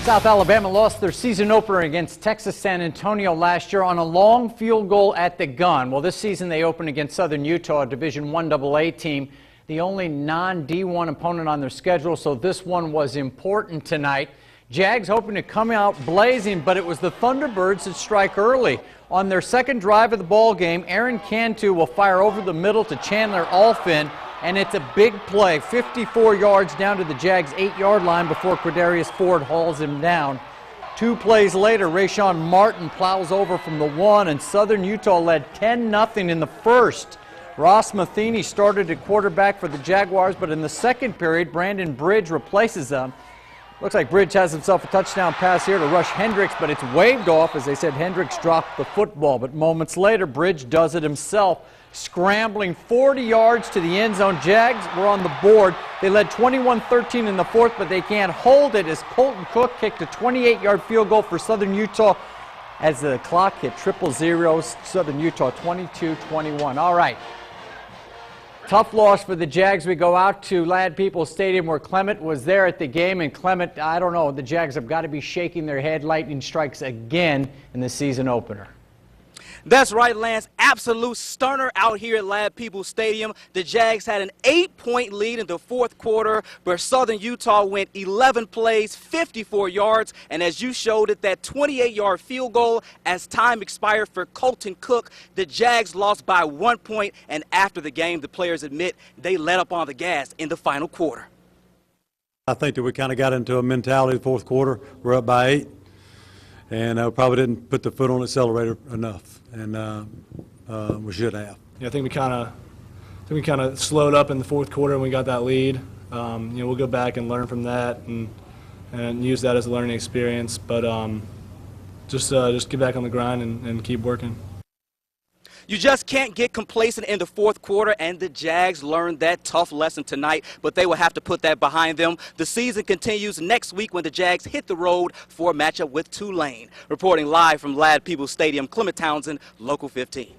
South Alabama lost their season opener against Texas San Antonio last year on a long field goal at the gun. Well, this season they opened against Southern Utah, a Division I AA team, the only non-D1 opponent on their schedule, so this one was important tonight. Jags hoping to come out blazing, but it was the Thunderbirds that strike early. On their second drive of the ball game, Aaron Cantu will fire over the middle to Chandler Alfin, and it's a big play, 54 yards down to the Jags' 8-yard line before Quadarius Ford hauls him down. 2 plays later, Rayshawn Martin plows over from the 1, and Southern Utah led 10-0 in the first. Ross Matheny started at quarterback for the Jaguars, but in the second period, Brandon Bridge replaces them. Looks like Bridge has himself a touchdown pass here to Rush Hendricks, but it's waved off as they said Hendricks dropped the football. But moments later, Bridge does it himself, scrambling 40 yards to the end zone. Jags were on the board. They led 21-13 in the fourth, but they can't hold it as Colton Cook kicked a 28-yard field goal for Southern Utah as the clock hit triple zeros. Southern Utah 22-21. All right. Tough loss for the Jags. We go out to Ladd Peoples Stadium where Clement was there at the game. And Clement, I don't know, the Jags have got to be shaking their head. Lightning strikes again in the season opener. That's right, Lance. Absolute stunner out here at Ladd Peoples Stadium. The Jags had an 8-point lead in the fourth quarter, where Southern Utah went 11 plays, 54 yards, and as you showed it, that 28-yard field goal as time expired for Colton Cook. The Jags lost by 1 point, and after the game, the players admit they let up on the gas in the final quarter. I think that we kind of got into a mentality in the fourth quarter. We're up by 8. And I probably didn't put the foot on the accelerator enough, and we should have. Yeah, I think we kind of slowed up in the fourth quarter and we got that lead. We'll go back and learn from that and use that as a learning experience. But just get back on the grind and keep working. You just can't get complacent in the fourth quarter, and the Jags learned that tough lesson tonight, but they will have to put that behind them. The season continues next week when the Jags hit the road for a matchup with Tulane. Reporting live from Ladd Peoples Stadium, Clement Townsend, Local 15.